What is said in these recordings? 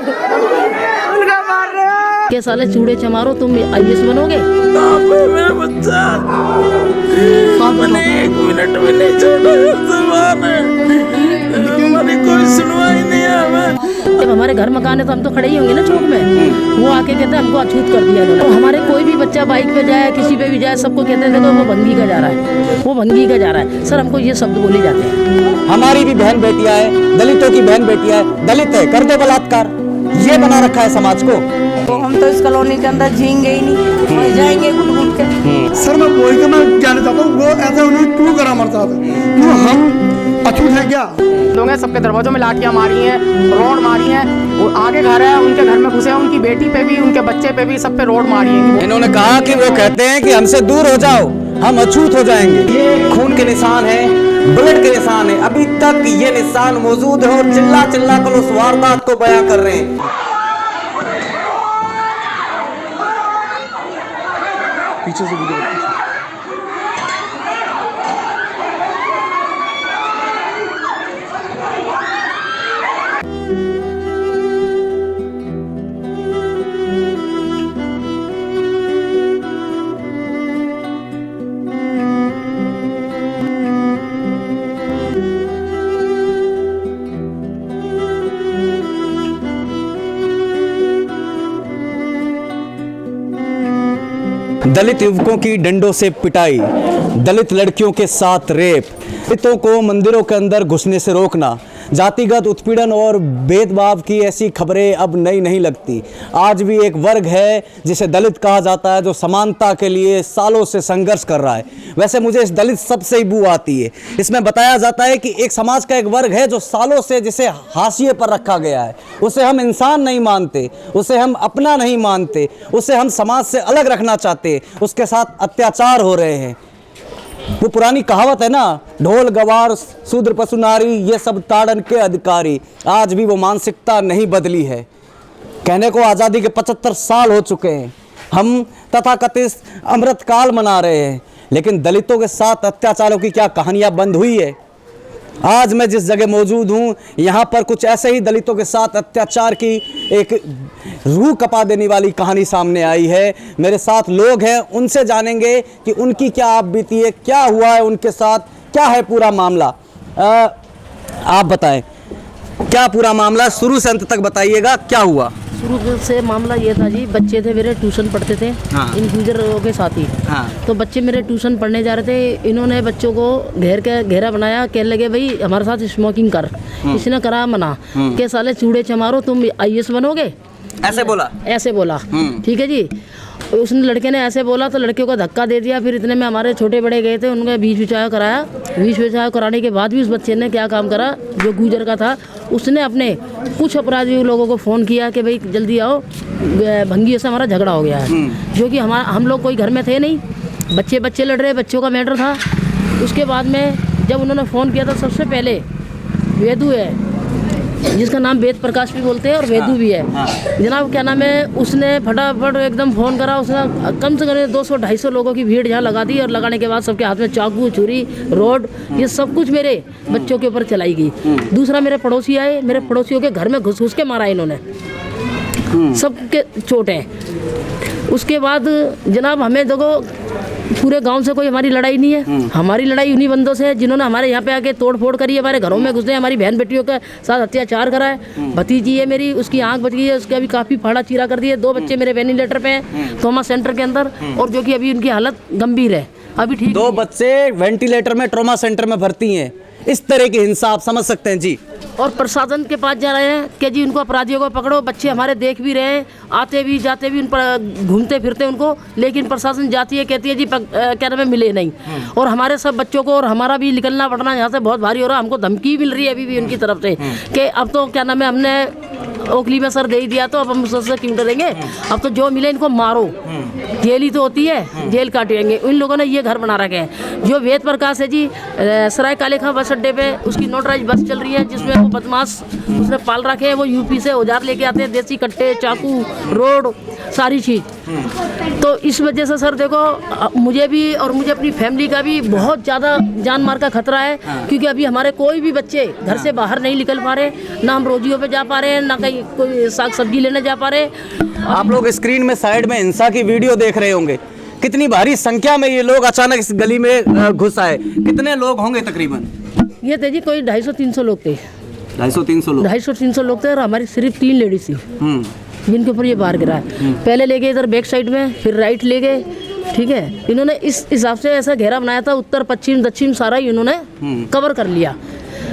उनका मार रहे हो। के साले चूड़े चमारो, तुम आईएएस बनोगे? मेरा बच्चा मैंने 1 मिनट में नहीं छोड़ा, हमारी कोई सुनवाई नहीं है। हमें जब हमारे घर मकान है तो हम तो खड़े ही होंगे ना चौक में। वो आके कहते हैं हमको अछूत कर दिया इन्होंने। तो हमारे कोई भी बच्चा बाइक पे जाए, किसी पे भी जाए, सबको कहते हैं देखो वो भंगी का जा रहा है, वो भंगी का जा रहा है। सर हमको ये शब्द बोले जाते हैं। हमारी भी बहन बेटियां हैं, दलितों की बहन बेटियां हैं, दलित है कर दो बलात्कार, ये बना रखा है समाज को। तो हम तो इस कॉलोनी के अंदर झींगे ही नहीं, मर जाएंगे घुट घुट के। सर मैं वही तो मैं जानना चाहता हूँ, वो ऐसे उन्होंने क्यों करा मरता था? क्यों हम अछूत है क्या? लोग हैं, सबके दरवाजों में लाठियां मारी हैं, रोड मारी हैं। वो आगे घर है, उनके घर में घुसे हैं, उनकी बेटी पे भी, उनके बच्चे पे भी, सब पे रोड मारी है। इन्होंने कहा कि वो कहते हैं कि हमसे दूर हो जाओ, हम अछूत हो जाएंगे। ये खून के निशान है, बुलेट के निशान है, अभी तक ये निशान मौजूद है और चिल्ला चिल्ला कर उस वारदात को बयां कर रहे हैं। पीछे से वीडियो दलित युवकों की डंडों से पिटाई, दलित लड़कियों के साथ रेप, दलितों को मंदिरों के अंदर घुसने से रोकना, जातिगत उत्पीड़न और भेदभाव की ऐसी खबरें अब नई नहीं लगती। आज भी एक वर्ग है जिसे दलित कहा जाता है, जो समानता के लिए सालों से संघर्ष कर रहा है। वैसे मुझे इस दलित शब्द से ही बू आती है। इसमें बताया जाता है कि एक समाज का एक वर्ग है जो सालों से जिसे हाशिए पर रखा गया है, उसे हम इंसान नहीं मानते, उसे हम अपना नहीं मानते, उसे हम समाज से अलग रखना चाहते, उसके साथ अत्याचार हो रहे हैं। वो पुरानी कहावत है ना, ढोल गवार शूद्र पशु नारी ये सब ताड़न के अधिकारी। आज भी वो मानसिकता नहीं बदली है। कहने को आज़ादी के 75 साल हो चुके हैं, हम तथाकथित अमृतकाल मना रहे हैं, लेकिन दलितों के साथ अत्याचारों की क्या कहानियां बंद हुई है? आज मैं जिस जगह मौजूद हूँ, यहाँ पर कुछ ऐसे ही दलितों के साथ अत्याचार की एक रूह कपा देने वाली कहानी सामने आई है। मेरे साथ लोग हैं, उनसे जानेंगे कि उनकी क्या आप बीती है, क्या हुआ है उनके साथ, क्या है पूरा मामला। आप बताएं क्या पूरा मामला, शुरू से अंत तक बताइएगा, क्या हुआ? शुरू से मामला ये था जी, बच्चे थे मेरे, ट्यूशन पढ़ते थे। हाँ। इन गुजरों के साथ ही। हाँ। तो बच्चे मेरे ट्यूशन पढ़ने जा रहे थे, इन्होंने बच्चों को घेरा बनाया, कहने लगे भाई हमारे साथ स्मोकिंग कर। इसने करा मना के साले चूड़े चमारो, तुम आईएएस बनोगे? ऐसे बोला? ऐसे बोला। ठीक है जी। उसने लड़के ने ऐसे बोला तो लड़के को धक्का दे दिया। फिर इतने में हमारे छोटे बड़े गए थे, उनका बीच बिचाव कराया। बीच बिचाव कराने के बाद भी उस बच्चे ने क्या काम करा, जो गुजर का था, उसने अपने कुछ अपराधी लोगों को फ़ोन किया कि भाई जल्दी आओ, भंगियों से हमारा झगड़ा हो गया है। जो कि हम लोग कोई घर में थे नहीं, बच्चे लड़ रहे, बच्चों का मैटर था। उसके बाद में जब उन्होंने फ़ोन किया तो सबसे पहले वेदू है, जिसका नाम वेद प्रकाश भी बोलते हैं और वेदू भी है। जनाब क्या नाम है, उसने फटाफट एकदम फ़ोन करा। उसने कम से कम 200-250 लोगों की भीड़ यहाँ लगा दी और लगाने के बाद सबके हाथ में चाकू, छुरी, रोड, ये सब कुछ मेरे बच्चों के ऊपर चलाई गई। दूसरा मेरे पड़ोसी आए, मेरे पड़ोसियों के घर में घुस के मारा इन्होंने, सबके चोटें। उसके बाद जनाब हमें देखो, पूरे गांव से कोई हमारी लड़ाई नहीं है। हमारी लड़ाई उन्हीं बंदों से है जिन्होंने हमारे यहाँ पे आके तोड़ फोड़ करी है, हमारे घरों में घुसे, हमारी बहन बेटियों के साथ अत्याचार करा है। भतीजी है मेरी, उसकी आंख बच गई है, उसका भी काफ़ी फाड़ा चीरा कर दिया। 2 बच्चे मेरे वेंटिलेटर पे हैं ट्रॉमा सेंटर के अंदर, और जो कि अभी उनकी हालत गंभीर है, अभी ठीक। 2 बच्चे वेंटिलेटर में ट्रॉमा सेंटर में भर्ती हैं। इस तरह की हिंसा आप समझ सकते हैं जी। और प्रशासन के पास जा रहे हैं कि जी उनको अपराधियों को पकड़ो। बच्चे हमारे देख भी रहे हैं, आते भी जाते भी, उन पर घूमते फिरते उनको, लेकिन प्रशासन जाती है, कहती है जी क्या नाम है, मिले नहीं। और हमारे सब बच्चों को और हमारा भी निकलना पड़ना यहाँ से बहुत भारी हो रहा है। हमको धमकी मिल रही है अभी भी उनकी तरफ से कि अब तो क्या नाम है, हमने ओखली में सर दे ही दिया, तो अब हम उससे क्यों डरेंगे, अब तो जो मिले इनको मारो, जेल ही तो होती है, जेल काटेंगे। उन लोगों ने ये घर बना रखे हैं। जो वेद प्रकाश है जी, सराय काले खां बस अड्डे पे उसकी नोटराइज बस चल रही है, जिसमें बदमाश उसने पाल रखे हैं। वो यूपी से औजार लेके आते हैं, देसी कट्टे, चाकू, रोड, सारी चीज़। तो इस वजह से सर देखो मुझे भी और मुझे अपनी फैमिली का भी बहुत ज़्यादा जान मार का खतरा है, क्योंकि अभी हमारे कोई भी बच्चे घर से बाहर नहीं निकल पा रहे, ना हम रोजियों पे जा पा रहे हैं, ना कहीं कोई साग सब्जी लेने जा पा रहे। आप लोग स्क्रीन में साइड में हिंसा की वीडियो देख रहे होंगे, कितनी भारी संख्या में ये लोग अचानक इस गली में घुस आए। कितने लोग होंगे तकरीबन? ये थे जी कोई 250-300 लोग थे। 250-300 लोग? 250-300 लोग थे और हमारी सिर्फ 3 लेडीज थी जिनके ऊपर ये बाहर गिरा है। पहले ले गए इधर बैक साइड में, फिर राइट ले गए, ठीक है। इन्होंने इस हिसाब से ऐसा घेरा बनाया था, उत्तर पश्चिम दक्षिण सारा ही इन्होंने कवर कर लिया।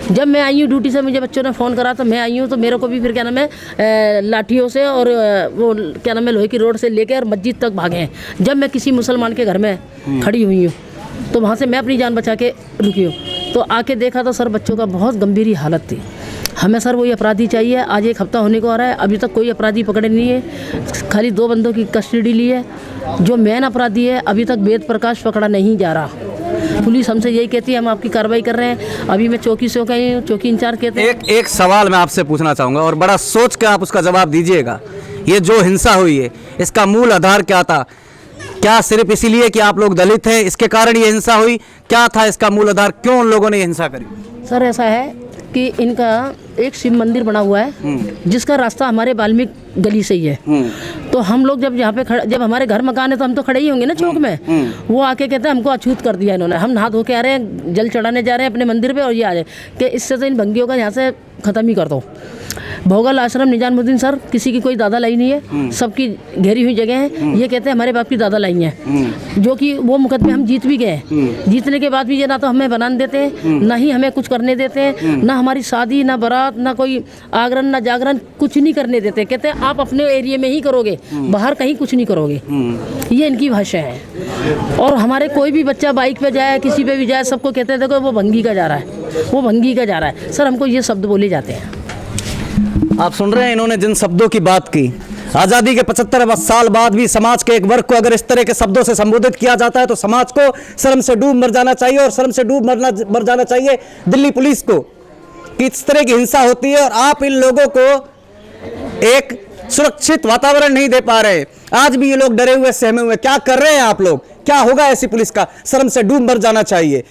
जब मैं आई हूँ ड्यूटी से, मुझे बच्चों ने फ़ोन करा तो मैं आई हूँ, तो मेरे को भी फिर क्या नाम है लाठियों से और वो क्या नाम है लोहे की रोड से लेके और मस्जिद तक भागे हैं। जब मैं किसी मुसलमान के घर में खड़ी हुई हूँ तो वहाँ से मैं अपनी जान बचा के रुकी हूँ, तो आके देखा तो सर बच्चों का बहुत गंभीर हालत थी। हमें सर वही अपराधी चाहिए। आज 1 हफ्ता होने को आ रहा है, अभी तक कोई अपराधी पकड़े नहीं है, खाली 2 बंदों की कस्टडी ली है। जो मेन अपराधी है अभी तक वेद प्रकाश पकड़ा नहीं जा रहा। पुलिस हमसे यही कहती है हम आपकी कार्रवाई कर रहे हैं। अभी मैं चौकी से गई हूँ, चौकी इंचार्ज कहते हैं। एक सवाल मैं आपसे पूछना चाहूँगा और बड़ा सोच के आप उसका जवाब दीजिएगा। ये जो हिंसा हुई है इसका मूल आधार क्या था? क्या सिर्फ इसीलिए कि आप लोग दलित हैं इसके कारण ये हिंसा हुई? क्या था इसका मूल आधार? क्यों उन लोगों ने ये हिंसा करी? सर ऐसा है कि इनका एक शिव मंदिर बना हुआ है जिसका रास्ता हमारे वाल्मीकि गली से ही है। तो हम लोग जब यहाँ पे जब हमारे घर मकान है तो हम तो खड़े ही होंगे ना चौक में। वो आके कहते हैं हमको अछूत कर दिया इन्होंने, हम नहा धो के आ रहे हैं, जल चढ़ाने जा रहे हैं अपने मंदिर पे और ये आ जाए कि इससे तो इन भंगियों का यहाँ से ख़त्म ही कर दो। भोगल आश्रम निजामुद्दीन सर किसी की कोई दादा लाई नहीं है, सबकी घेरी हुई जगह है। ये कहते हैं हमारे बाप की दादा लाई हैं, जो कि वो मुकदमे हम जीत भी गए हैं। जीतने के बाद भी ये ना तो हमें बनाने देते हैं, ना ही हमें कुछ करने देते हैं, ना हमारी शादी, ना बारात, ना कोई आगरण, ना जागरण, कुछ नहीं करने देते। कहते हैं आप अपने एरिया में ही करोगे, बाहर कहीं कुछ नहीं करोगे। ये इनकी भाषा है। और हमारे कोई भी बच्चा बाइक पे जाए, किसी पे भी जाए, सबको कहते हैं देखो वो भंगी का जा रहा है, वो भंगी का जा रहा है। सर हमको ये शब्द बोले जाते हैं। आप सुन रहे हैं इन्होंने जिन शब्दों की बात की। आज़ादी के 75 साल बाद भी समाज के एक वर्ग को अगर इस तरह के शब्दों से संबोधित किया जाता है तो समाज को शर्म से डूब मर जाना चाहिए। और शर्म से डूब मर जाना चाहिए दिल्ली पुलिस को कि इस तरह की हिंसा होती है और आप इन लोगों को एक सुरक्षित वातावरण नहीं दे पा रहे। आज भी ये लोग डरे हुए, सहमे हुए। क्या कर रहे हैं आप लोग? क्या होगा ऐसी पुलिस का? शर्म से डूब मर जाना चाहिए।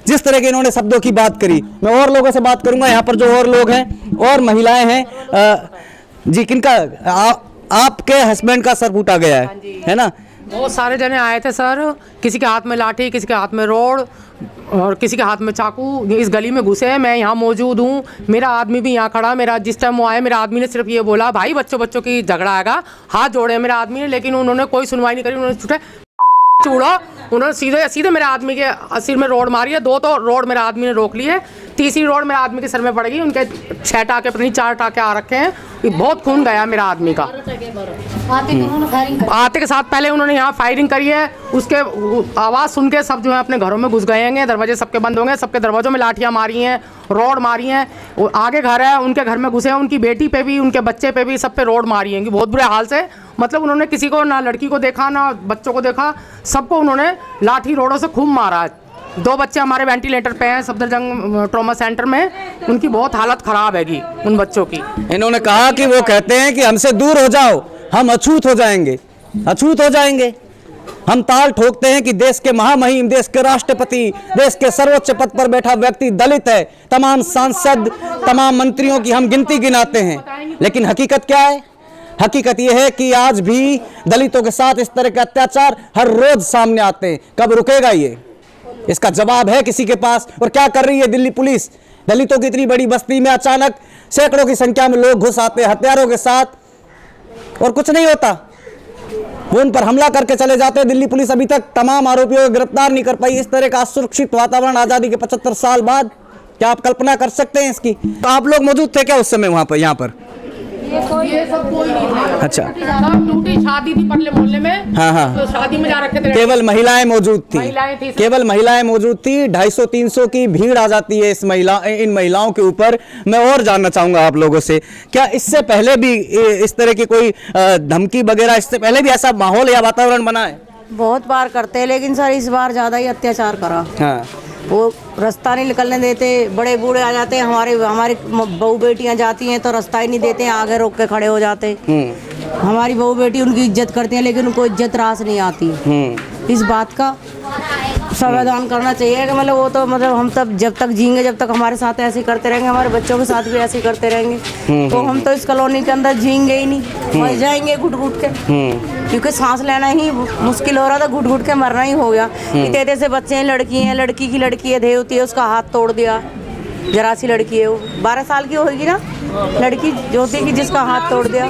जिस तरह के इन्होंने शब्दों की बात करी, मैं और लोगों से बात करूंगा। यहाँ पर जो और लोग हैं और महिलाएं हैं, जी किनका आपके हस्बैंड का सर फूटा गया है ना? बहुत सारे जने आए थे सर, किसी के हाथ में लाठी, किसी के हाथ में रोड और किसी के हाथ में चाकू। इस गली में घुसे हैं, मैं यहाँ मौजूद हूँ, मेरा आदमी भी यहाँ खड़ा। मेरा जिस टाइम वो आया मेरा आदमी ने सिर्फ ये बोला भाई बच्चों की झगड़ा आएगा, हाथ जोड़े मेरे आदमी ने, लेकिन उन्होंने कोई सुनवाई नहीं करी। उन्होंने छूटे चूड़ा, उन्होंने सीधे मेरे आदमी के सिर में रोड मारी है। 2 तो रोड मेरे आदमी ने रोक ली है, तीसरी रोड मेरे आदमी के सर में पड़ेगी। उनके 6 टाके पता नहीं 4 टाके आ रखे हैं। ये बहुत खून गया मेरा आदमी का। आते के साथ पहले उन्होंने यहाँ फायरिंग करी है, उसके आवाज़ सुन के सब जो है अपने घरों में घुस गए हैं। दरवाजे सबके बंद होंगे, सबके दरवाजों में लाठियाँ मारी हैं, रोड मारी हैं। वो आगे घर है उनके घर में घुसे हैं, उनकी बेटी पे भी, उनके बच्चे पे भी, सब पे रोड मारी है बहुत बुरे हाल से। मतलब उन्होंने किसी को, ना लड़की को देखा ना बच्चों को देखा, सबको उन्होंने लाठी रोडों से खूब मारा। 2 बच्चे हमारे वेंटिलेटर पे हैं सफदरजंग ट्रॉमा सेंटर में, उनकी बहुत हालत ख़राब हैगी उन बच्चों की। इन्होंने कहा कि वो कहते हैं कि हमसे दूर हो जाओ, हम अछूत हो जाएंगे, अछूत हो जाएंगे। हम ताल ठोकते हैं कि देश के महामहिम, देश के राष्ट्रपति, देश के सर्वोच्च पद पर बैठा व्यक्ति दलित है। तमाम सांसद, तमाम मंत्रियों की हम गिनती गिनाते हैं, लेकिन हकीकत क्या है? हकीकत यह है कि आज भी दलितों के साथ इस तरह के अत्याचार हर रोज सामने आते हैं। कब रुकेगा ये? इसका जवाब है किसी के पास? और क्या कर रही है दिल्ली पुलिस? दलितों की इतनी बड़ी बस्ती में अचानक सैकड़ों की संख्या में लोग घुस आते हैं हथियारों के साथ और कुछ नहीं होता। वो उन पर हमला करके चले जाते हैं। दिल्ली पुलिस अभी तक तमाम आरोपियों को गिरफ्तार नहीं कर पाई। इस तरह का असुरक्षित वातावरण आज़ादी के 75 साल बाद, क्या आप कल्पना कर सकते हैं इसकी? तो आप लोग मौजूद थे क्या उस समय वहां पर? यहाँ पर ये सब कोई नहीं था। अच्छा, ड्यूटी शादी थी परले मोहल्ले में। हाँ। तो शादी में जा रखे थे, केवल महिलाएं मौजूद थी, महिलाएं थी, केवल महिलाएं मौजूद थी। 250-300 की भीड़ आ जाती है इन महिलाओं के ऊपर। मैं और जानना चाहूंगा आप लोगों से, क्या इससे पहले भी इस तरह की कोई धमकी वगैरह, इससे पहले भी ऐसा माहौल या वातावरण बना है? बहुत बार करते हैं, लेकिन सर इस बार ज़्यादा ही अत्याचार करा। हाँ। वो रास्ता नहीं निकलने देते, बड़े बूढ़े आ जाते हैं, हमारी बहू बेटियां जाती हैं तो रास्ता ही नहीं देते हैं, आगे रोक के खड़े हो जाते। हमारी बहू बेटी उनकी इज्जत करते हैं, लेकिन उनको इज्जत रास नहीं आती। इस बात का समाधान करना चाहिए कि मतलब वो तो मतलब हम तब जब तक जिएंगे, जब तक हमारे साथ ऐसे ही करते रहेंगे, हमारे बच्चों के साथ भी ऐसे ही करते रहेंगे, तो हम तो इस कॉलोनी के अंदर जिएंगे ही नहीं, मर जाएंगे घुट घुट के। क्योंकि सांस लेना ही मुश्किल हो रहा था, घुट घुट के मरना ही हो गया। इतने से बच्चे हैं, लड़की हैं, लड़की की लड़की है, देवती है, उसका हाथ तोड़ दिया। जरा सी लड़की है, वो 12 साल की होगी ना लड़की ज्योति की, जिसका हाथ तोड़ दिया,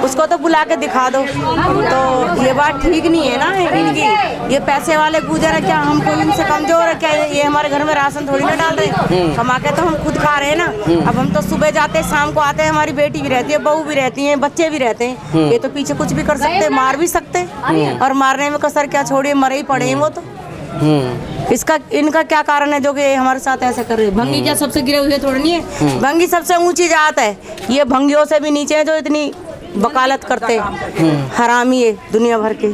उसको तो बुला के दिखा दो। तो ये बात ठीक नहीं है ना इनकी। ये पैसे वाले गुजर है क्या, हम कोई इनसे कमजोर है क्या? ये हमारे घर में राशन थोड़ी ना डाल रहे, कमा के तो हम खुद खा रहे हैं ना। अब हम तो सुबह जाते हैं, शाम को आते हैं, हमारी बेटी भी रहती है, बहू भी रहती है, बच्चे भी रहते हैं। ये तो पीछे कुछ भी कर सकते हैं, मार भी सकते हैं, और मारने में कसर क्या छोड़िए, मरे ही पड़े हैं वो तो। इसका इनका क्या कारण है जो कि हमारे साथ ऐसा कर रहे हैं? भंगी क्या सबसे गिरे हुए थोड़ी नहीं है, भंगी सबसे ऊंची जात है, ये भंगियों से भी नीचे है जो इतनी वकालत करते हैं। हरामी है दुनिया भर के,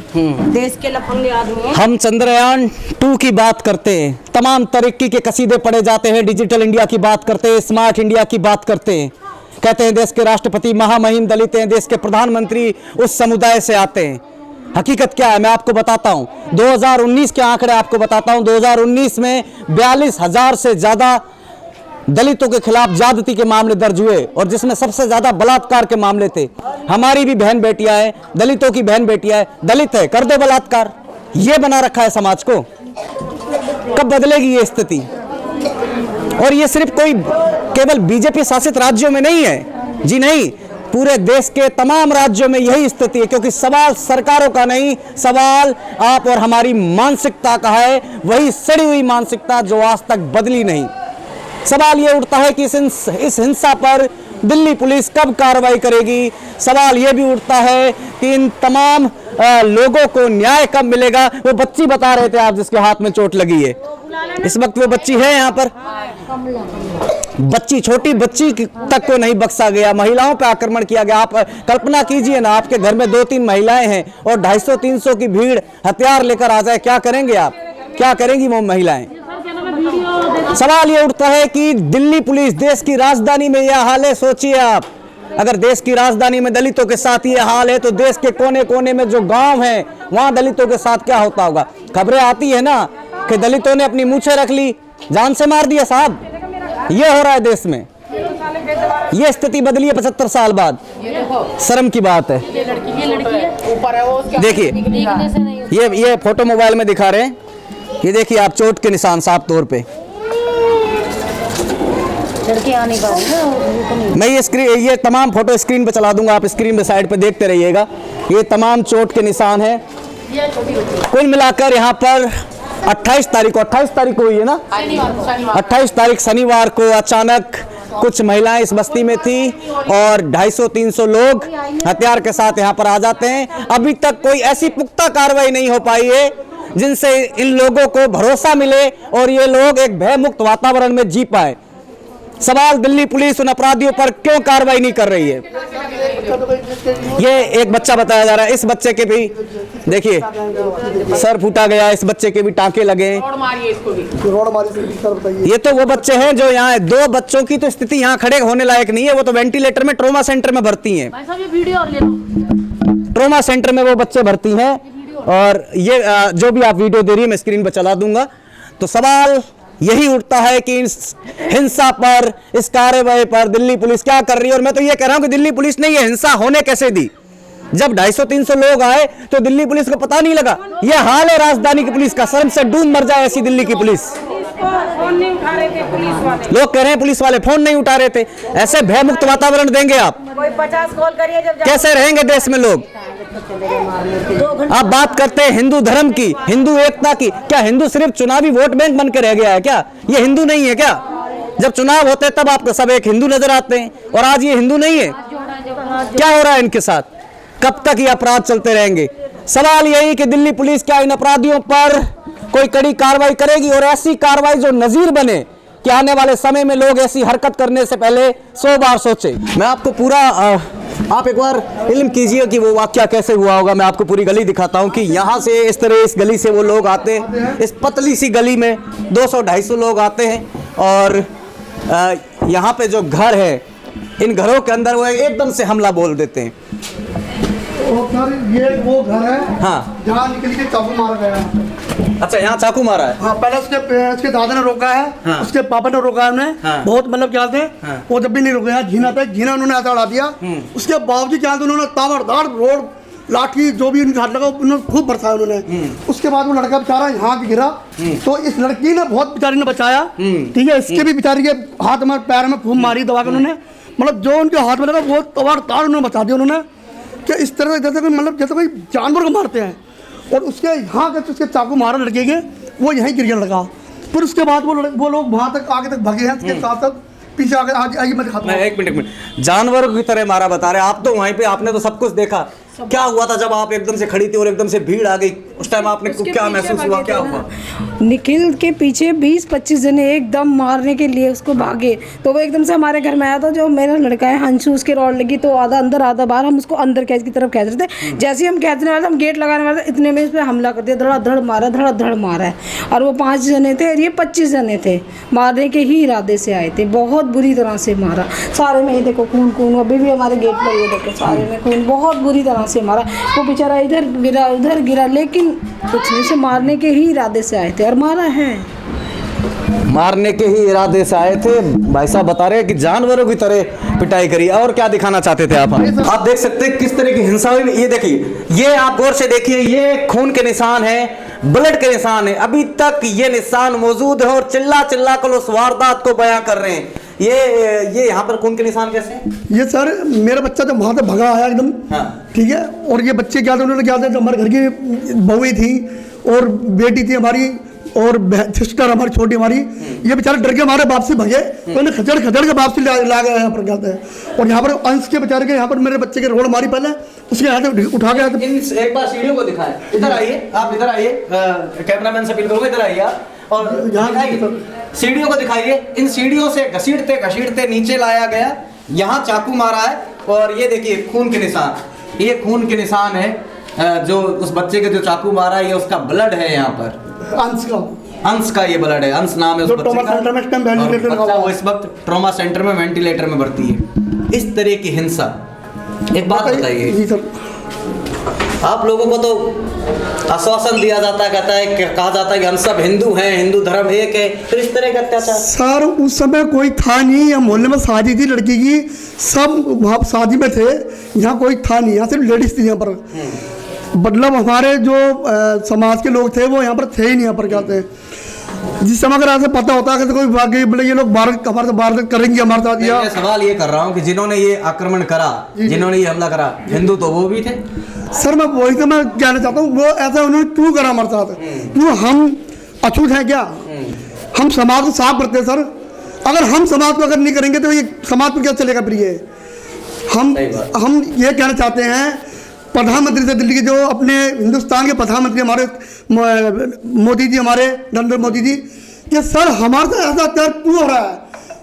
देश के लफंगे आदमी हैं। हम चंद्रयान 2 की बात करते हैं, तमाम तरक्की के कसीदे पढ़े जाते हैं, डिजिटल इंडिया की बात करते हैं, स्मार्ट इंडिया की बात करते हैं, कहते हैं देश के राष्ट्रपति महामहिम दलित हैं, देश के प्रधानमंत्री उस समुदाय से आते हैं। हकीकत क्या है मैं आपको बताता हूं, 2019 के आंकड़े आपको बताता हूं। 2019 में 42,000 से ज्यादा दलितों के खिलाफ ज्यादती के मामले दर्ज हुए, और जिसमें सबसे ज्यादा बलात्कार के मामले थे। हमारी भी बहन बेटियां हैं, दलितों की बहन बेटियां हैं, दलित है कर दो बलात्कार, ये बना रखा है समाज को। कब बदलेगी ये स्थिति? और ये सिर्फ कोई केवल बीजेपी शासित राज्यों में नहीं है, जी नहीं, पूरे देश के तमाम राज्यों में यही स्थिति है। क्योंकि सवाल सरकारों का नहीं, सवाल आप और हमारी मानसिकता का है, वही सड़ी हुई मानसिकता जो आज तक बदली नहीं। सवाल ये उठता है कि इस हिंसा पर दिल्ली पुलिस कब कार्रवाई करेगी। सवाल ये भी उठता है कि इन तमाम लोगों को न्याय कब मिलेगा। वो बच्ची बता रहे थे आप, जिसके हाथ में चोट लगी है, इस वक्त वो बच्ची है यहाँ पर, बच्ची, छोटी बच्ची तक को नहीं बख्शा गया, महिलाओं पर आक्रमण किया गया। आप कल्पना कीजिए ना, आपके घर में 2-3 महिलाएं हैं और 250-300 की भीड़ हथियार लेकर आ जाए, क्या करेंगे आप? क्या करेंगी वो महिलाएं? सवाल ये उठता है कि दिल्ली पुलिस, देश की राजधानी में यह हाल है, सोचिए आप, अगर देश की राजधानी में दलितों के साथ ये हाल है तो देश के कोने कोने में जो गांव हैं वहां दलितों के साथ क्या होता होगा। खबरें आती है ना कि दलितों ने अपनी मूछें रख ली, जान से मार दिया साहब, ये हो रहा है देश में। ये स्थिति बदली है 75 साल बाद, शर्म की बात है। देखिए ये फोटो मोबाइल में दिखा रहे हैं, ये देखिए आप, चोट के निशान साफ तौर पे। मैं ये तमाम फोटो स्क्रीन पे चला दूंगा, आप स्क्रीन पे साइड पे देखते रहिएगा। ये तमाम चोट के निशान हैं। कुल मिलाकर यहाँ पर 28 तारीख को हुई है ना, 28 तारीख शनिवार को अचानक कुछ महिलाएं इस बस्ती में थी और 250-300 लोग हथियार के साथ यहाँ पर आ जाते हैं। अभी तक कोई ऐसी पुख्ता कार्रवाई नहीं हो पाई है जिनसे इन लोगों को भरोसा मिले और ये लोग एक भयमुक्त वातावरण में जी पाए। सवाल दिल्ली पुलिस उन अपराधियों पर क्यों कार्रवाई नहीं कर रही है? ये एक बच्चा बताया जा रहा है, इस बच्चे के भी देखिए सर फूटा गया, इस बच्चे के भी टांके लगे। ये तो वो बच्चे हैं जो यहाँ, 2 बच्चों की तो स्थिति यहाँ खड़े होने लायक नहीं है, वो तो वेंटिलेटर में ट्रोमा सेंटर में भर्ती हैं, ट्रोमा सेंटर में वो बच्चे भर्ती हैं। और ये जो भी आप वीडियो दे रही है मैं स्क्रीन पर चला दूंगा। तो सवाल यही उठता है कि इस हिंसा पर, इस कार्रवाई पर दिल्ली पुलिस क्या कर रही है। और मैं तो ये कह रहा हूं कि दिल्ली पुलिस ने ये हिंसा होने कैसे दी? जब 250-300 लोग आए तो दिल्ली पुलिस को पता नहीं लगा? ये हाल है राजधानी की पुलिस का, शर्म से डूब मर जाए ऐसी दिल्ली की पुलिस। लोग कह रहे हैं पुलिस वाले फोन नहीं उठा रहे थे। ऐसे भयमुक्त वातावरण देंगे आप? कोई 50 कॉल करिए, कैसे रहेंगे देश में लोग? आप बात करते हैं हिंदू धर्म की, हिंदू एकता की, क्या हिंदू सिर्फ चुनावी वोट बैंक बन के रह गया है क्या? ये हिंदू नहीं है क्या? जब चुनाव होते हैं तब आपको सब एक हिंदू नजर आते हैं, और आज ये हिंदू नहीं है। क्या हो रहा है इनके साथ? कब तक ये अपराध चलते रहेंगे? सवाल यही कि दिल्ली पुलिस क्या इन अपराधियों पर कोई कड़ी कार्रवाई करेगी, और ऐसी कार्रवाई जो नजीर बने कि आने वाले समय में लोग ऐसी हरकत करने से पहले 100 बार सोचे। मैं आपको पूरा आप एक बार इल्म कीजिए कि वो वाकया कैसे हुआ होगा। मैं आपको पूरी गली दिखाता हूँ कि यहाँ से इस तरह इस गली से वो लोग आते हैं, इस पतली सी गली में 200-250 लोग आते हैं, और यहाँ पे जो घर है इन घरों के अंदर वो एकदम से हमला बोल देते हैं। और सर ये वो घर है हाँ। जहाँ निकल के चाकू मारा गया है। अच्छा, यहाँ चाकू मारा है। हाँ, पहले उसके दादा ने रोका है। हाँ। उसके पापा ने रोका है उन्हें। हाँ। बहुत मतलब क्या थे। हाँ। वो जब भी नहीं रुके हैं, झीना था, झीना उन्होंने ऐसा उड़ा दिया। उसके बावजूद क्या उन्होंने ताबड़दार रोड लाठी जो भी उनके हाथ लगा उन्होंने खूब बरसाया उन्होंने। उसके बाद वो लड़का बेचारा यहाँ भी गिरा, तो इस लड़की ने बहुत बेचारी ने बचाया। ठीक है, इसके भी बेचारी के हाथ में पैर में खूब मारी दबा के उन्होंने, मतलब जो उनके हाथ में लगा वो ताबड़दार उन्होंने बचा दिया उन्होंने, कि इस तरह जैसे कोई मतलब जैसे कोई जानवर को मारते हैं। और उसके यहाँ के उसके चाकू मारा लड़के के, वो यहीं गिर गया लड़का। फिर उसके बाद वो लोग वहाँ तक आगे तक भागे हैं, उसके साथ साथ पीछे आगे आगे मैं दिखाता हूँ। एक मिनट, जानवरों की तरह मारा बता रहे आप तो वहीं पे, आपने तो सब कुछ देखा। क्या हुआ था जब आप एकदम से खड़ी थी और एकदम से भीड़ आ गई, उस टाइम आपने क्या महसूस हुआ, क्या हुआ? निखिल के पीछे 20-25 जने एकदम मारने के लिए उसको भागे, तो वो एकदम से हमारे घर में आया था। जो मेरा लड़का है हंसू, उसके रॉड लगी तो आधा अंदर आधा बाहर, हम उसको अंदर कैद की तरफ खेच रहे थे। जैसे ही हम खेचने वाले हम गेट लगाने वाले थे, इतने में इस पर हमला कर दिया, धड़ाधड़ मारा है। और वो 5 जने थे और ये 25 जने थे, मारने के ही इरादे से आए थे। बहुत बुरी तरह से मारा, सारे में ही देखो खून, अभी भी हमारे गेट पर ये देखो सारे में खून, बहुत बुरी तरह से मारा। वो बेचारा इधर गिरा उधर गिरा, लेकिन कुछ नहीं, से मारने के ही इरादे से आए थे और मारा है। मारने के ही इरादे से आए थे। भाई साहब बता रहे हैं कि जानवरों की तरह पिटाई करी। और क्या दिखाना चाहते थे आप देख सकते हैं किस तरह की हिंसा हुई। ये देखिए, ये आप गौर से देखिए, ये खून के निशान है, ब्लड के निशान है। अभी तक ये निशान मौजूद है और चिल्ला कर उस वारदात को बयां कर रहे हैं। ये यहाँ पर खून के निशान कैसे हैं? ये सर मेरा बच्चा जब वहाँ से भगा आया एकदम। हाँ। ठीक है, और ये बच्चे क्या थे, उन्होंने क्या थे, हमारे घर की बहुएं थी और बेटी थी हमारी और सिस्टर हमारी छोटी हमारी, ये बेचारे डर के हमारे बाप से भगे, तो इन्हें खचड़ के बाप से ला गया यहाँ पर जाते हैं। और यहाँ पर अंश के बेचारे के यहाँ पर मेरे बच्चे के रोड मारी पहले, उसके यहाँ से उठा गया। एक बार सीढ़ियों को दिखाएं, इधर आइए, आप इधर आइए, कैमरामैन से अपील करूँगा, इधर आइए आप, और सीढ़ियों को दिखाइए। इन सीढ़ियों से घसीटते नीचे लाया गया, यहाँ चाकू मारा है और ये देखिए खून के निशान, ये खून के निशान है। जो उस बच्चे के जो चाकू मारा है, ये उसका ब्लड है। यहाँ पर अंश का ये ब्लड है, अंश नाम है उस बच्चे का। वो इस वक्त ट्रॉमा सेंटर में वेंटिलेटर में भर्ती है। इस तरह की हिंसा, एक बात बताइए, आप लोगों को तो आश्वासन दिया जाता है, कहा जाता है कि हम सब हिंदू हैं, हिंदू धर्म एक है, फिर इस तरह का अत्याचार? सर उस समय कोई था नहीं, या मोहल्ले में शादी थी लड़की की, सब वहाँ शादी में थे, यहाँ कोई था नहीं, यहाँ सिर्फ लेडीज थी यहाँ पर। मतलब हमारे जो समाज के लोग थे वो यहाँ पर थे ही नहीं। यहाँ पर क्या थे, जिस समय अगर ऐसे पता होता है कि कोई वाकई बोले ये लोग हमारे भारत करेंगे हमारे साथ, या मैं सवाल ये कर रहा हूँ कि जिन्होंने ये आक्रमण करा, जिन्होंने ये हमला करा, हिंदू तो वो भी थे। सर मैं वही तो मैं कहना चाहता हूँ, वो ऐसा उन्होंने क्यों करा हमारे साथ? क्यों हम अछूत हैं क्या? हम समाज को साफ करते हैं सर। अगर हम समाज को अगर नहीं करेंगे तो ये समाज पर क्या चलेगा? फिर ये हम ये कहना चाहते हैं, प्रधानमंत्री से दिल्ली के जो अपने हिंदुस्तान के प्रधानमंत्री हमारे मोदी जी, हमारे नरेंद्र मोदी जी, कि सर हमारे साथ ऐसा अत्याचार क्यों हो रहा है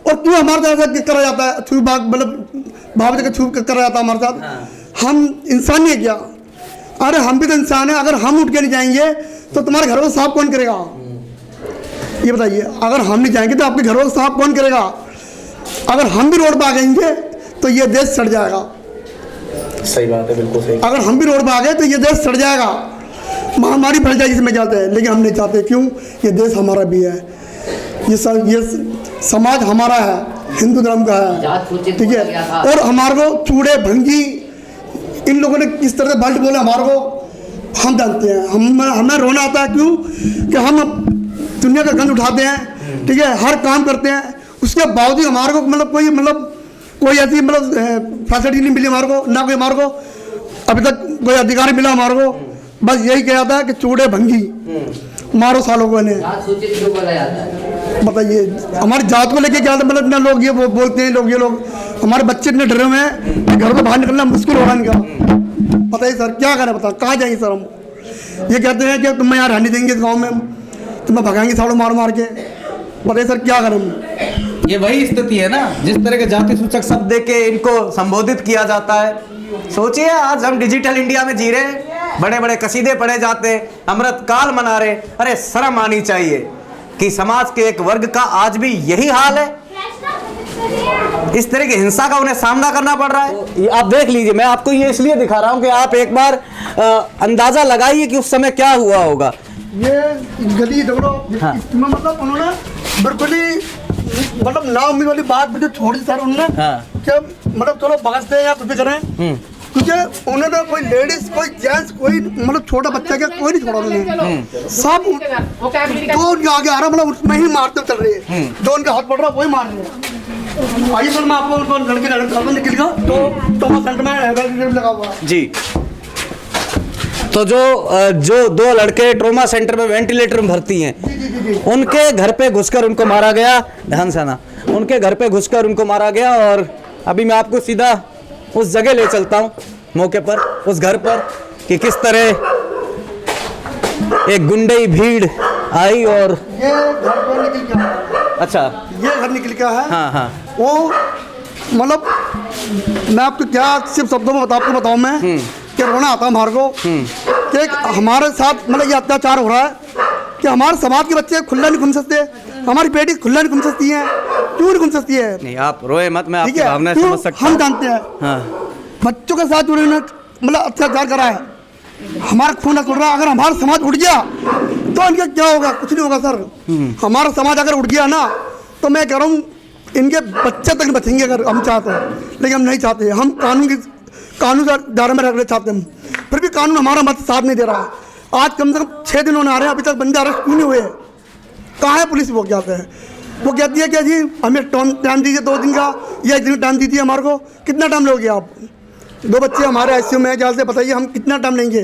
और क्यों हमारे साथ ऐसा करा जाता है, छू मतलब भाव जगह छू करा जाता है हमारे साथ। हम इंसान नहीं है क्या? अरे हम भी तो इंसान है। अगर हम उठ के नहीं जाएंगे तो तुम्हारे घरों को साफ कौन करेगा? ये बताइए, अगर हम नहीं जाएंगे तो आपके घरों को साफ कौन करेगा? अगर हम भी रोड पर आ जाएंगे तो ये देश सड़ जाएगा। सही बात है, बिल्कुल सही। अगर हम भी रोड पर आ गए तो ये देश सड़ जाएगा, महामारी फैल जाएगी इसमें जाते हैं। लेकिन हम नहीं चाहते, क्यों? ये देश हमारा भी है, ये समाज हमारा है, हिंदू धर्म का है, ठीक है। और हमारे को चूड़े भंगी इन लोगों ने किस तरह से बल्ट बोले हमारे को, हम जानते हैं। हमें रोना आता है, क्यों? कि हम दुनिया का गंद उठाते हैं, ठीक है, हर काम करते हैं, उसके बावजूद हमारे को कोई ऐसी फैसिलिटी नहीं मिली हमारे को, ना कोई हमारे को अभी तक कोई अधिकार मिला हमारे को। बस यही कहा था कि चूड़े भंगी मारो सालों को इन्हें। बताइए, हमारी जात को लेके क्या था? मतलब ना लोग ये बोलते हैं, ये लोग हमारे बच्चे इतने डरे हुए हैं कि घरों से बाहर निकलना मुश्किल हो रहा है इनका। बताइए सर क्या करें, बता कहाँ जाएंगे सर हम? ये कहते हैं कि तुम्हें यहाँ रहने देंगे इस गाँव में, तुम्हें भगाएंगे सालों मार के। बताइए सर क्या करें हम? ये वही स्थिति है ना, जिस तरह के जाति सूचक शब्द दे के इनको संबोधित किया जाता है। सोचिए, आज हम डिजिटल इंडिया में जी रहे हैं, बड़े बड़े कसीदे पढ़े जाते, अमृत काल मना रहे। अरे शर्म आनी चाहिए कि समाज के एक वर्ग का आज भी यही हाल है। इस तरह की हिंसा का उन्हें सामना करना पड़ रहा है। आप देख लीजिए, मैं आपको ये इसलिए दिखा रहा हूँ कि आप एक बार अंदाजा लगाइए कि उस समय क्या हुआ होगा। ये गली देखो, हाँ। इसमें मतलब उन्होंने बिल्कुल ही मतलब ना उम्मीद वाली बात मुझे छोड़ी सर उन्होंने, हाँ। कि मतलब चलो बगसते हैं या कुछ भी करें, क्योंकि उन्होंने कोई लेडीज कोई जेंट्स कोई मतलब छोटा बच्चा क्या कोई नहीं छोड़ा उन्होंने, सब दो उनके आगे आ रहा मतलब उसमें ही मारते चल रहे हैं, जो उनके हाथ पड़ रहा वही मार रहे हैं। आइए सर मैं आपको उनको लड़के का निकल गया तो सेंटर में लगा हुआ है जी। तो जो दो लड़के ट्रोमा सेंटर में वेंटिलेटर में भर्ती हैं, उनके घर पे घुसकर उनको मारा गया। ध्यान से ना, उनके घर पे घुसकर उनको मारा गया। और अभी मैं आपको सीधा उस जगह ले चलता हूँ, मौके पर, उस घर पर, कि किस तरह एक गुंडई भीड़ आई। और ये घर पर निकल गया, अच्छा, ये घर निकल गया है। हाँ हाँ, वो मतलब मैं आपको क्या सिर्फ शब्दों में आपको बताऊं मैं कि रोना आता हमारे को कि हमारे साथ मतलब ये अत्याचार हो रहा है कि हमारे समाज के बच्चे खुला नहीं घूम सकते, हमारी बेटी खुला नहीं घूम सकती है। क्यों नहीं घूम सकती है? नहीं आप रोए मत, मैं ठीक आपकी है, भावना क्यों? समझ सकता हम हूँ। जानते हैं हाँ, बच्चों के साथ उन्होंने मतलब अत्याचार करा है, हमारा खून खुल रहा है। अगर हमारा समाज उठ गया तो इनका क्या होगा? कुछ नहीं होगा सर। हमारा समाज अगर उठ गया ना तो मैं कह रहा हूँ इनके बच्चे तक बचेंगे अगर हम चाहते हैं, लेकिन हम नहीं चाहते। हम कानून के दायरे में रहना चाहते हैं, फिर भी कानून हमारा मत साथ नहीं दे रहा है। आज कम से कम 6 दिन होने आ रहे हैं, अभी तक बंदे अरेस्ट क्यों नहीं हुए? कहाँ है पुलिस? वो कहते हैं, वो कहती है कि जी हमें टाइम दीजिए 2 दिन का या 1 दिन टाइम दीजिए हमारे को। कितना टाइम लोगे आप? 2 बच्चे हमारे ICU में है, जल्द से बताइए हम कितना टाइम लेंगे?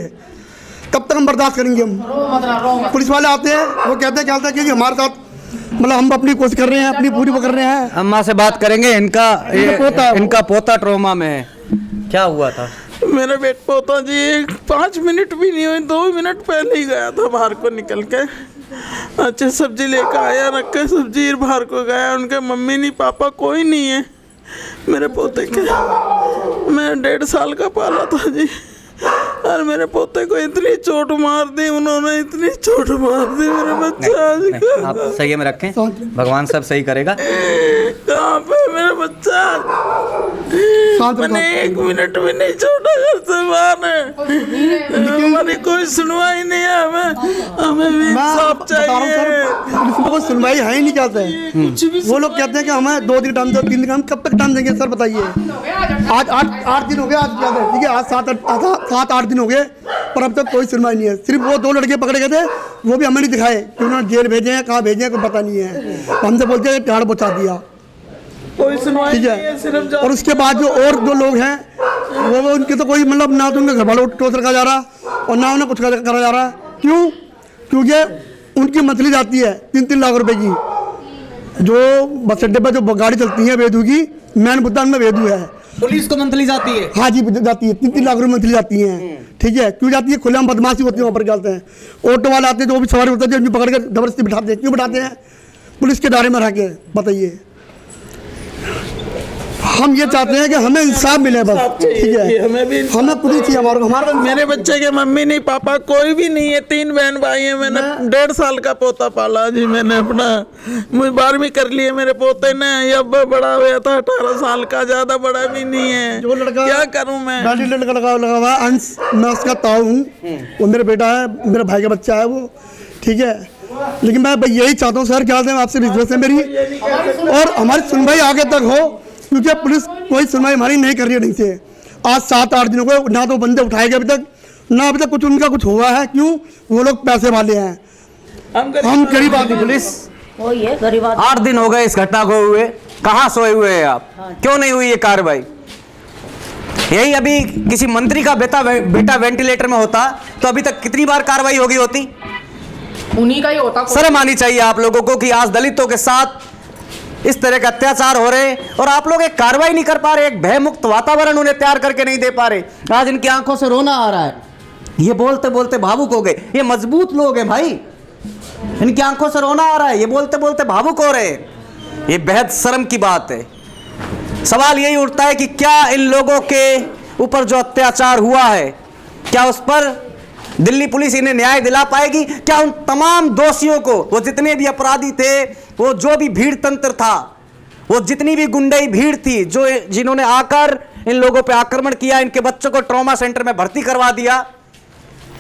कब तक हम बर्दाश्त करेंगे? हम पुलिस वाले आते हैं, वो कहते हैं कि हमारे साथ मतलब हम अपनी कोशिश कर रहे हैं, अपनी पूरी वो कर रहे हैं। अम्मा से बात करेंगे। इनका पोता ट्रोमा में है। क्या हुआ था? मेरा बेट पोता जी 5 मिनट भी नहीं हुए, 2 मिनट पहले ही गया था बाहर को निकल के। अच्छा सब्जी लेकर आया, रख के सब्जी बाहर को गया। उनके मम्मी नहीं पापा कोई नहीं है मेरे पोते के। मैं 1.5 साल का पाला था जी, और मेरे पोते को इतनी चोट मार दी उन्होंने, इतनी चोट मार दी मेरे बच्चा। आज आप सही में रखें, भगवान सब सही करेगा। कहाँ पे मेरा बच्चा? मैंने 1 मिनट भी नहीं छोड़ा घर से बाहर। हमारी कोई सुनवाई नहीं है, हमें भी इंसाफ चाहिए। पुलिस में कोई सुनवाई है ही नहीं चाहते। वो लोग कहते हैं कि हमें 2 दिन टाइम दो, 3 दिन। हम कब तक टाइम देंगे सर बताइए? आज 8 दिन हो गए, आज क्या है? ठीक है, आज 7-8 दिन हो गए, पर अब तक कोई सुनवाई नहीं है। सिर्फ वो 2 लड़के पकड़े गए थे, वो भी हमें नहीं दिखाए कि उन्होंने जेल भेजे हैं, कहाँ भेजे हैं कोई पता नहीं है। हमसे बोलते हैं टाड़ पहुँचा दिया, कोई सुनवाई ठीक नहीं है, सिर्फ है। और उसके बाद जो लोग हैं वो उनके तो कोई मतलब ना तो उनके घर वालों को टोच रखा जा रहा और ना उन्हें कुछ करा जा रहा। क्यों? क्योंकि उनकी मंथली जाती है 3-3 लाख रुपए की। जो बस अड्डे पर जो गाड़ी चलती है वेदू की, मैन भुगतान में वेदू है। पुलिस को मंथली जाती है? हाँ जी जाती है, 3-3 लाख रुपए मंथली जाती हैं। ठीक है, क्यों जाती है? खुलेआम बदमाशी होती है, वहाँ पर चलते हैं। ऑटो वाले आते हैं जो भी सवारी होते हैं, जो पकड़ कर जबरदस्ती बिठाते हैं। क्यों बिठाते हैं? पुलिस के दायरे में रह के बताइए। हम ये चाहते हैं कि हमें इंसाफ मिले बस, ठीक है। हमें पुलिस चाहिए हमारा। मेरे बच्चे के मम्मी नहीं पापा कोई भी नहीं है, 3 बहन भाई हैं। मैंने 1.5 साल का पोता पाला जी। मैंने अपना मुझे 12वीं कर लिए मेरे पोते ने। ये अब बड़ा हुआ था 18 साल का, ज्यादा बड़ा भी नहीं है। जो लड़का क्या करूं मैं? लड़का लगा हुआ है अंश, मैं उसका ताऊ हूँ। वो मेरा बेटा है, मेरे भाई का बच्चा है वो, ठीक है। लेकिन मैं यही चाहता हूँ सर, क्या आपसे रिक्वेस्ट है मेरी, और हमारी सुनवाई आगे तक हो, क्योंकि पुलिस कोई सुनवाई हमारी नहीं कर रही है ढंग से। आज 7-8 दिन हो गए, ना तो बंदे उठाए गए अभी तक, ना अभी तक कुछ उनका कुछ हुआ है। क्यों? वो लोग पैसे वाले हैं, हम गरीब आदमी। पुलिस वही है, गरीब आदमी। 8 दिन हो गए इस घटना को हुए, कहाँ सोए हुए हैं आप? क्यों नहीं हुई ये कार्रवाई? यही अभी किसी मंत्री का बेटा वेंटिलेटर में होता तो अभी तक कितनी बार कार्रवाई होगी होती? उन्हीं का ही होता। शर्म आनी चाहिए आप लोगों को कि आज दलितों के साथ इस तरह का अत्याचार हो रहे और आप लोग एक कार्रवाई नहीं कर पा रहे, एक भयमुक्त वातावरण उन्हें तैयार करके नहीं दे पा रहे। आज इनकी आंखों से रोना आ रहा है, ये बोलते बोलते भावुक हो गए। ये मजबूत लोग हैं भाई, इनकी आंखों से रोना आ रहा है, ये बोलते बोलते भावुक हो रहे। ये बेहद शर्म की बात है। सवाल यही उठता है कि क्या इन लोगों के ऊपर जो अत्याचार हुआ है, क्या उस पर दिल्ली पुलिस इन्हें न्याय दिला पाएगी? क्या उन तमाम दोषियों को, वो जितने भी अपराधी थे, वो जो भी भीड़ तंत्र था, वो जितनी भी गुंडई भीड़ थी जो जिन्होंने आकर इन लोगों पे आक्रमण किया, इनके बच्चों को ट्रॉमा सेंटर में भर्ती करवा दिया,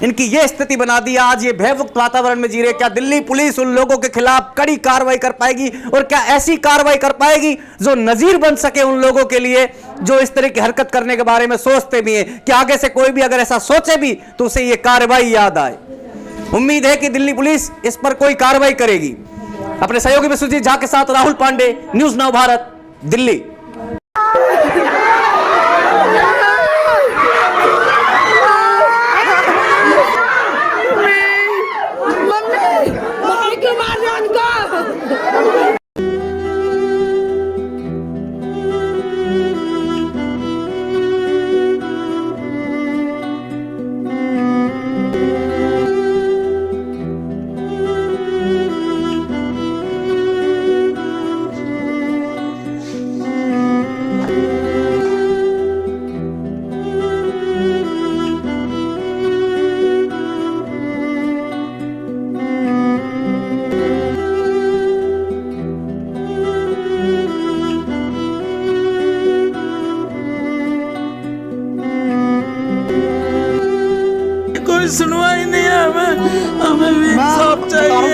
इनकी ये स्थिति बना दिया, आज ये भयमुक्त वातावरण में जी रहे। क्या दिल्ली पुलिस उन लोगों के खिलाफ कड़ी कार्रवाई कर पाएगी? और क्या ऐसी कार्रवाई कर पाएगी जो नजीर बन सके उन लोगों के लिए जो इस तरह की हरकत करने के बारे में सोचते भी हैं कि आगे से कोई भी अगर ऐसा सोचे भी तो उसे ये कार्रवाई याद आए। उम्मीद है कि दिल्ली पुलिस इस पर कोई कार्रवाई करेगी। अपने सहयोगी में सुजीत झा के साथ राहुल पांडे, न्यूज नाउ भारत, दिल्ली। कोई सुनवाई नहीं है, हमें भी इंसाफ चाहिए।